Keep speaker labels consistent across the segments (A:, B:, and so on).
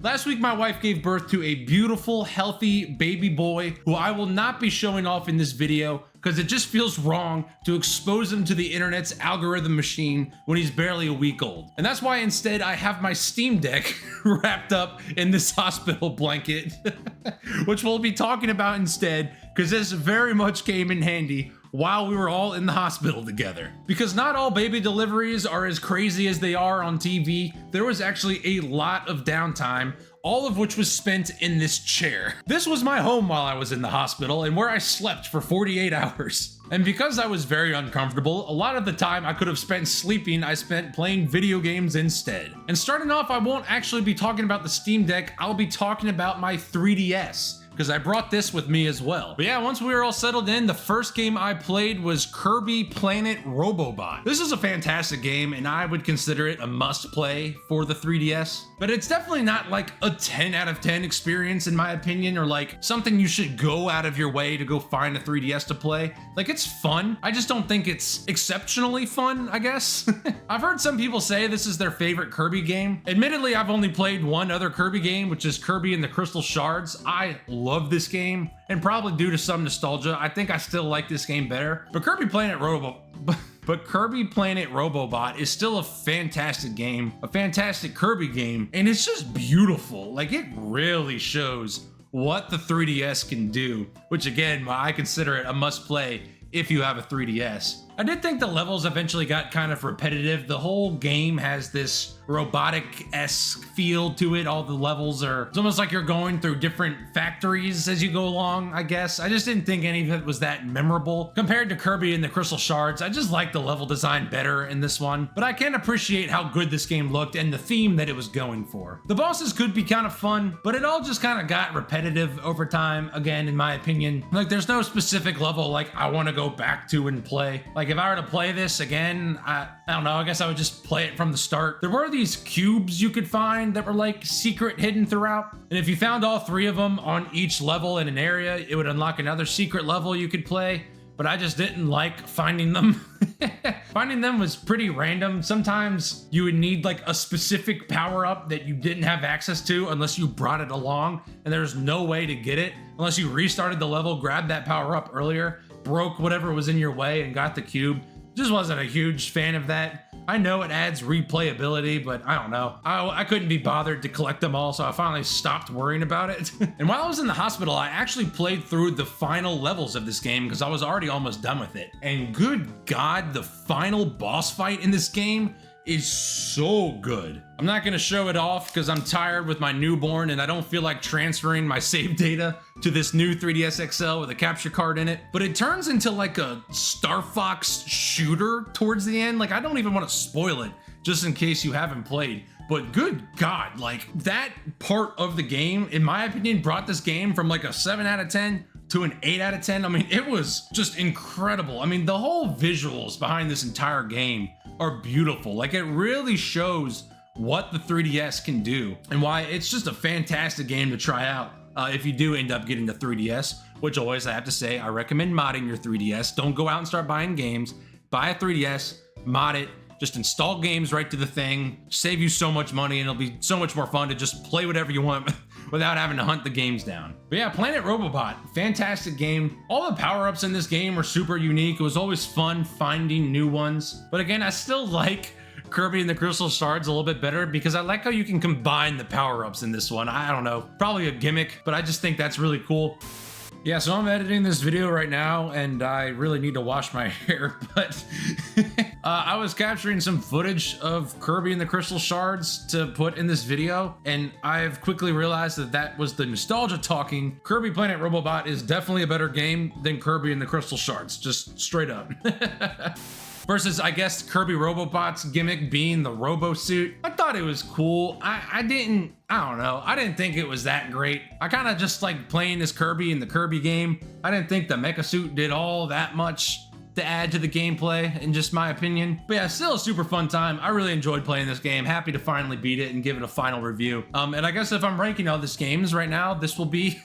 A: Last week, my wife gave birth to a beautiful, healthy baby boy who I will not be showing off in this video because it just feels wrong to expose him to the internet's algorithm machine when he's barely a week old. And that's why instead I have my Steam Deck wrapped up in this hospital blanket, which we'll be talking about instead because this very much came in handy while we were all in the hospital together. Because not all baby deliveries are as crazy as they are on TV, there was actually a lot of downtime, all of which was spent in this chair. This was my home while I was in the hospital and where I slept for 48 hours. And because I was very uncomfortable, a lot of the time I could have spent sleeping, I spent playing video games instead. And starting off, I won't actually be talking about the Steam Deck, I'll be talking about my 3DS. Because I brought this with me as well. But yeah, once we were all settled in, the first game I played was Kirby Planet Robobot. This is a fantastic game, and I would consider it a must-play for the 3DS. But it's definitely not like a 10 out of 10 experience in my opinion, or like something you should go out of your way to go find a 3DS to play. Like, it's fun. I just don't think it's exceptionally fun, I guess. I've heard some people say this is their favorite Kirby game. Admittedly, I've only played one other Kirby game, which is Kirby and the Crystal Shards. I love this game, and probably due to some nostalgia, I think I still like this game better. But Kirby Planet Robobot is still a fantastic game, a fantastic Kirby game, and it's just beautiful. Like, it really shows what the 3DS can do, which again, I consider it a must play if you have a 3DS. I did think the levels eventually got kind of repetitive. The whole game has this robotic-esque feel to it. All the levels are, it's almost like you're going through different factories as you go along, I guess. I just didn't think any of it was that memorable. Compared to Kirby and the Crystal Shards, I just like the level design better in this one. But I can appreciate how good this game looked and the theme that it was going for. The bosses could be kind of fun, but it all just kind of got repetitive over time, again, in my opinion. Like, there's no specific level like I want to go back to and play. Like, if I were to play this again, I don't know, I guess I would just play it from the start. There were these cubes you could find that were like secret hidden throughout. And if you found all three of them on each level in an area, it would unlock another secret level you could play. But I just didn't like finding them. Finding them was pretty random. Sometimes you would need like a specific power-up that you didn't have access to unless you brought it along, and there's no way to get it unless you restarted the level, grabbed that power-up earlier, broke whatever was in your way, and got the cube. Just wasn't a huge fan of that. I know it adds replayability, but I don't know. I couldn't be bothered to collect them all, so I finally stopped worrying about it. And while I was in the hospital, I actually played through the final levels of this game because I was already almost done with it. And good God, the final boss fight in this game is so good. I'm not gonna show it off because I'm tired with my newborn and I don't feel like transferring my save data to this new 3DS XL with a capture card in it. But it turns into like a Star Fox shooter towards the end. Like, I don't even want to spoil it just in case you haven't played. But good God, like, that part of the game, in my opinion, brought this game from like a 7 out of 10 to an 8 out of 10. I mean, it was just incredible. I mean, the whole visuals behind this entire game are beautiful. Like, it really shows what the 3DS can do and why it's just a fantastic game to try out if you do end up getting the 3DS, which always, I have to say, I recommend modding your 3DS. Don't go out and start buying games. Buy a 3DS, mod it, just install games right to the thing, save you so much money, and it'll be so much more fun to just play whatever you want without having to hunt the games down. But yeah, Planet Robobot, fantastic game. All the power-ups in this game are super unique. It was always fun finding new ones. But again, I still like Kirby and the Crystal Shards a little bit better because I like how you can combine the power-ups in this one. I don't know, probably a gimmick, but I just think that's really cool. Yeah, so I'm editing this video right now and I really need to wash my hair, but I was capturing some footage of Kirby and the Crystal Shards to put in this video, and I've quickly realized that that was the nostalgia talking. Kirby Planet Robobot is definitely a better game than Kirby and the Crystal Shards, just straight up. Versus, I guess, Kirby Robobot's gimmick being the Robo suit. I thought it was cool. I don't know. I didn't think it was that great. I kind of just like playing this Kirby in the Kirby game. I didn't think the mecha suit did all that much to add to the gameplay, in just my opinion. But yeah, still a super fun time. I really enjoyed playing this game. Happy to finally beat it and give it a final review. And I guess if I'm ranking all these games right now, this will be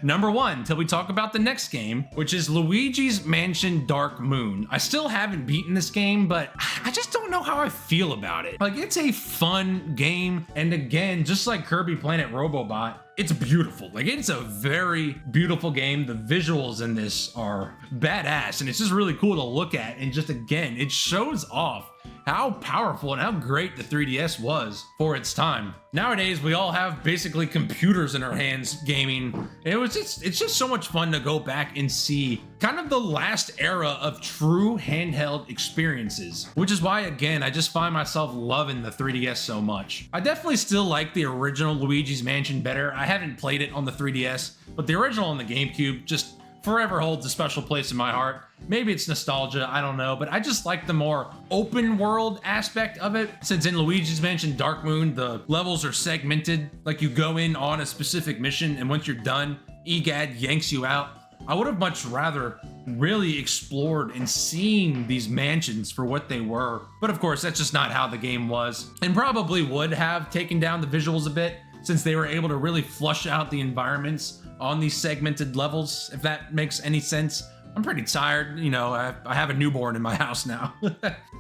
A: number 1 till we talk about the next game, which is Luigi's Mansion Dark Moon. I still haven't beaten this game, but I just don't know how I feel about it. Like, it's a fun game, and again, just like Kirby Planet Robobot, it's beautiful. Like, it's a very beautiful game. The visuals in this are badass, and it's just really cool to look at. And just, again, it shows off how powerful and how great the 3DS was for its time. Nowadays, we all have basically computers in our hands gaming. It's just so much fun to go back and see kind of the last era of true handheld experiences, which is why, again, I just find myself loving the 3DS so much. I definitely still like the original Luigi's Mansion better. I haven't played it on the 3DS, but the original on the GameCube just forever holds a special place in my heart. Maybe it's nostalgia, I don't know, but I just like the more open world aspect of it. Since in Luigi's Mansion Dark Moon, the levels are segmented, like you go in on a specific mission, and once you're done, EGAD yanks you out. I would have much rather really explored and seen these mansions for what they were. But of course, that's just not how the game was, and probably would have taken down the visuals a bit, since they were able to really flush out the environments on these segmented levels, if that makes any sense. I'm pretty tired, you know, I have a newborn in my house now.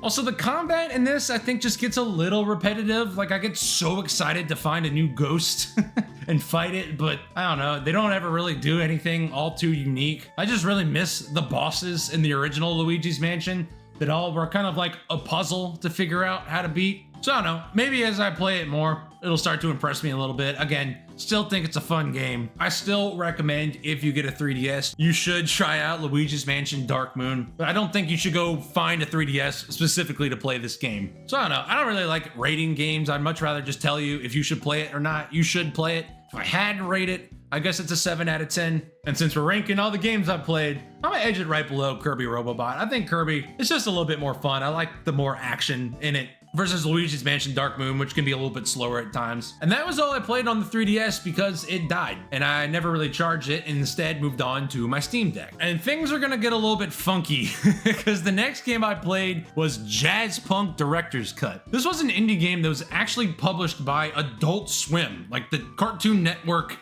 A: Also, the combat in this, I think, just gets a little repetitive. Like, I get so excited to find a new ghost and fight it, but I don't know, they don't ever really do anything all too unique. I just really miss the bosses in the original Luigi's Mansion that all were kind of like a puzzle to figure out how to beat. So I don't know, maybe as I play it more, it'll start to impress me a little bit. Again, still think it's a fun game. I still recommend, if you get a 3DS, you should try out Luigi's Mansion Dark Moon, but I don't think you should go find a 3DS specifically to play this game. So I don't know, I don't really like rating games. I'd much rather just tell you if you should play it or not. You should play it. If I had to rate it, I guess it's a 7 out of 10. And since we're ranking all the games I've played, I'm gonna edge it right below Kirby Robobot. I think Kirby is just a little bit more fun. I like the more action in it versus Luigi's Mansion Dark Moon, which can be a little bit slower at times. And that was all I played on the 3DS because it died, and I never really charged it and instead moved on to my Steam Deck. And things are gonna get a little bit funky because the next game I played was Jazzpunk Director's Cut. This was an indie game that was actually published by Adult Swim, like the Cartoon Network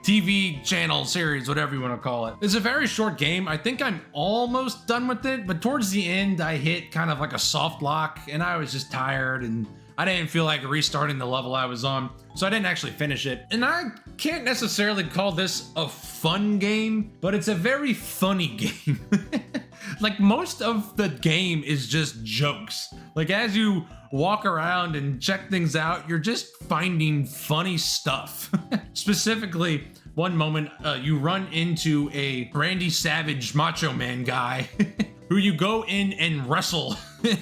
A: TV channel series, whatever you want to call it. It's a very short game. I think I'm almost done with it, but towards the end I hit kind of like a soft lock and I was just tired and I didn't feel like restarting the level I was on, so I didn't actually finish it. And I can't necessarily call this a fun game, but it's a very funny game. Like, most of the game is just jokes. Like, as you walk around and check things out, you're just finding funny stuff. Specifically, one moment you run into a Randy Savage Macho Man guy who you go in and wrestle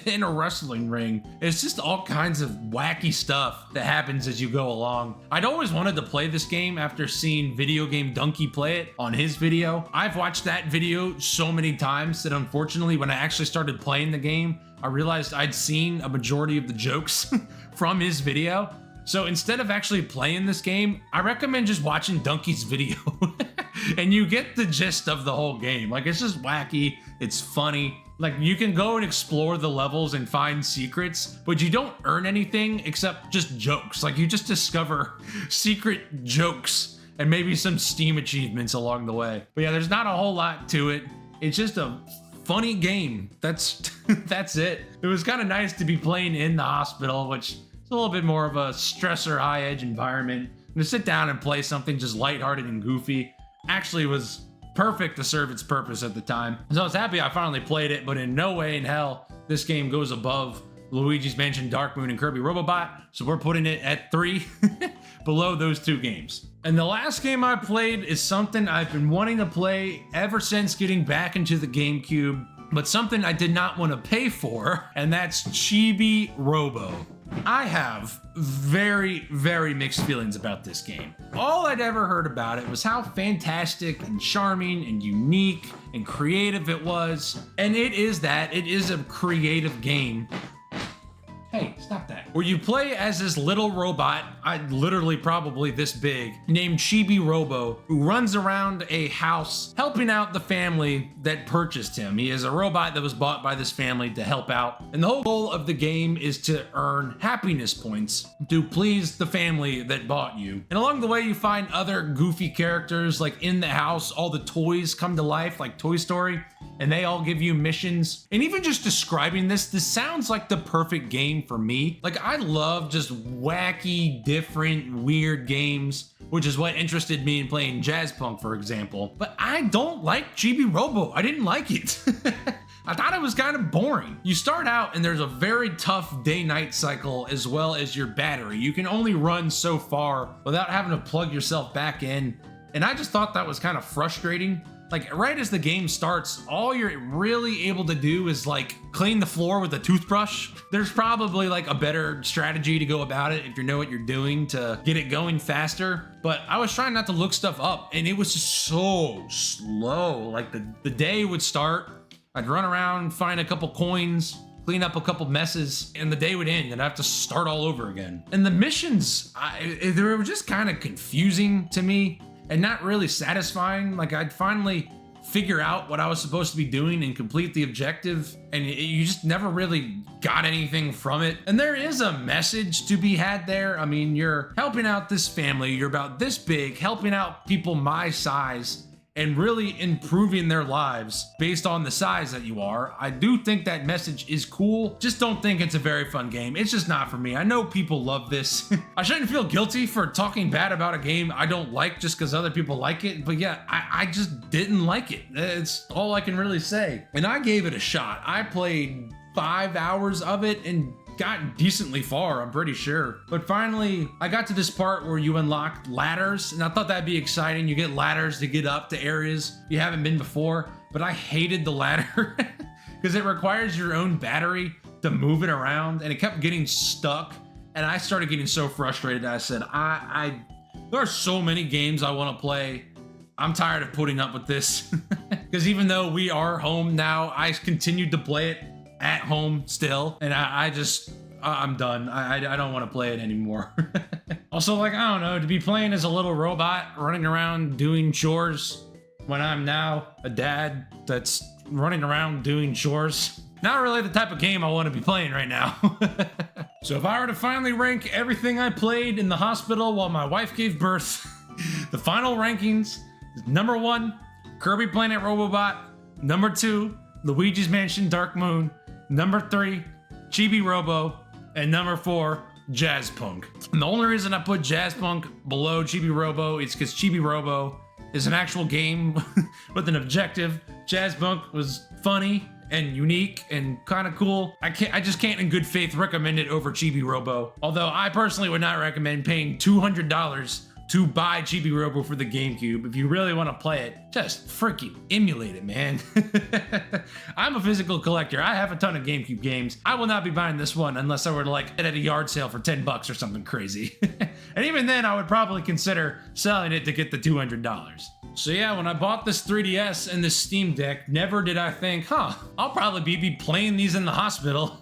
A: in a wrestling ring. It's just all kinds of wacky stuff that happens as you go along. I'd always wanted to play this game after seeing Video Game Donkey play it on his video. I've watched that video so many times that unfortunately when I actually started playing the game, I realized I'd seen a majority of the jokes from his video. So instead of actually playing this game, I recommend just watching Donkey's video. And you get the gist of the whole game. Like, it's just wacky, it's funny. Like, you can go and explore the levels and find secrets, but you don't earn anything except just jokes. Like, you just discover secret jokes and maybe some Steam achievements along the way. But yeah, there's not a whole lot to it. It's just a funny game. That's it. It was kind of nice to be playing in the hospital, which is a little bit more of a stressor, high-edge environment. And to sit down and play something just lighthearted and goofy actually was perfect to serve its purpose at the time. So I was happy I finally played it, but in no way in hell this game goes above Luigi's Mansion Dark Moon and Kirby Robobot, so we're putting it at 3 below those two games. And the last game I played is something I've been wanting to play ever since getting back into the GameCube, but something I did not want to pay for, and that's Chibi-Robo. I have very, very mixed feelings about this game. All I'd ever heard about it was how fantastic and charming and unique and creative it was. And it is that. It is a creative game. Hey, stop that. where you play as this little robot, literally probably this big, named Chibi-Robo, who runs around a house helping out the family that purchased him. He is a robot that was bought by this family to help out. And the whole goal of the game is to earn happiness points to please the family that bought you. And along the way, you find other goofy characters, like in the house, all the toys come to life, like Toy Story, and they all give you missions. And even just describing this sounds like the perfect game for me. Like, I love just wacky, different, weird games, which is what interested me in playing Jazzpunk, for example. But I don't like Chibi-Robo. I didn't like it. I thought it was kind of boring. You start out and there's a very tough day-night cycle as well as your battery. You can only run so far without having to plug yourself back in. And I just thought that was kind of frustrating. Like, right as the game starts, all you're really able to do is like clean the floor with a toothbrush. There's probably like a better strategy to go about it if you know what you're doing to get it going faster. But I was trying not to look stuff up and it was just so slow. Like the day would start, I'd run around, find a couple coins, clean up a couple messes, and the day would end and I'd have to start all over again. And the missions, they were just kind of confusing to me and not really satisfying. Like, I'd finally figure out what I was supposed to be doing and complete the objective, and you just never really got anything from it. And there is a message to be had there. I mean, you're helping out this family, you're about this big, helping out people my size, and really improving their lives based on the size that you are. I do think that message is cool. Just don't think it's a very fun game. It's just not for me. I know people love this. I shouldn't feel guilty for talking bad about a game I don't like just because other people like it. But yeah, I just didn't like it. It's all I can really say. And I gave it a shot. I played 5 hours of it and got decently far, I'm pretty sure. But finally, I got to this part where you unlock ladders, and I thought that'd be exciting. You get ladders to get up to areas you haven't been before, but I hated the ladder because it requires your own battery to move it around, and it kept getting stuck, and I started getting so frustrated. I said, there are so many games I want to play. I'm tired of putting up with this. Because even though we are home now, I continued to play it at home still, and I'm done. I don't want to play it anymore. Also, like, I don't know, to be playing as a little robot running around doing chores when I'm now a dad that's running around doing chores, not really the type of game I want to be playing right now. So if I were to finally rank everything I played in the hospital while my wife gave birth, the final rankings is number 1, Kirby Planet Robobot, number 2, Luigi's Mansion Dark Moon, number 3, Chibi-Robo, and number 4, Jazzpunk. And the only reason I put Jazzpunk below Chibi-Robo is because Chibi-Robo is an actual game with an objective. Jazzpunk was funny and unique and kind of cool. I just can't in good faith recommend it over Chibi-Robo. Although I personally would not recommend paying $200 to buy Chibi-Robo for the GameCube. If you really want to play it, just freaking emulate it, man. I'm a physical collector. I have a ton of GameCube games. I will not be buying this one unless I were to like it at a yard sale for $10 or something crazy. And even then, I would probably consider selling it to get the $200. So yeah, when I bought this 3DS and this Steam Deck, never did I think, I'll probably be playing these in the hospital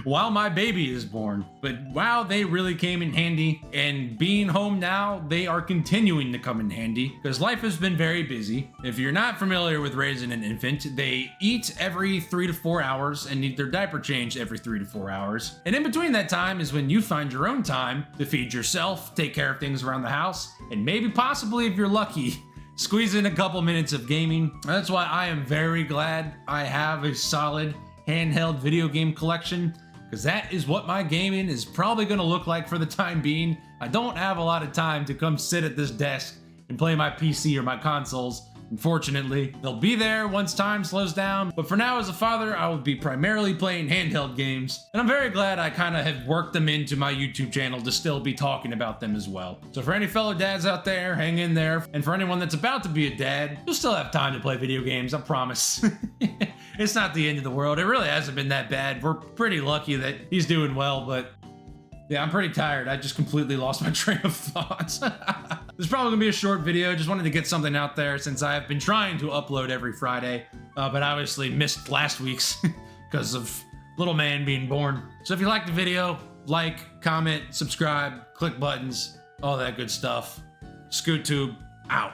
A: while my baby is born. But wow, they really came in handy, and being home now, they are continuing to come in handy because life has been very busy. If you're not familiar with raising an infant, they eat every 3 to 4 hours and need their diaper changed every 3 to 4 hours. And in between that time is when you find your own time to feed yourself, take care of things around the house, and maybe possibly, if you're lucky, squeeze in a couple minutes of gaming. That's why I am very glad I have a solid handheld video game collection, because that is what my gaming is probably going to look like for the time being. I don't have a lot of time to come sit at this desk and play my PC or my consoles. Unfortunately, they'll be there once time slows down, but for now as a father, I will be primarily playing handheld games, and I'm very glad I kind of have worked them into my YouTube channel to still be talking about them as well. So for any fellow dads out there, hang in there, and for anyone that's about to be a dad, you'll still have time to play video games, I promise. It's not the end of the world. It really hasn't been that bad. We're pretty lucky that he's doing well, but yeah, I'm pretty tired. I just completely lost my train of thought. This is probably gonna be a short video. Just wanted to get something out there since I have been trying to upload every Friday, but obviously missed last week's because of little man being born. So if you liked the video, Like, comment, subscribe, click buttons, all that good stuff. ScootTube out.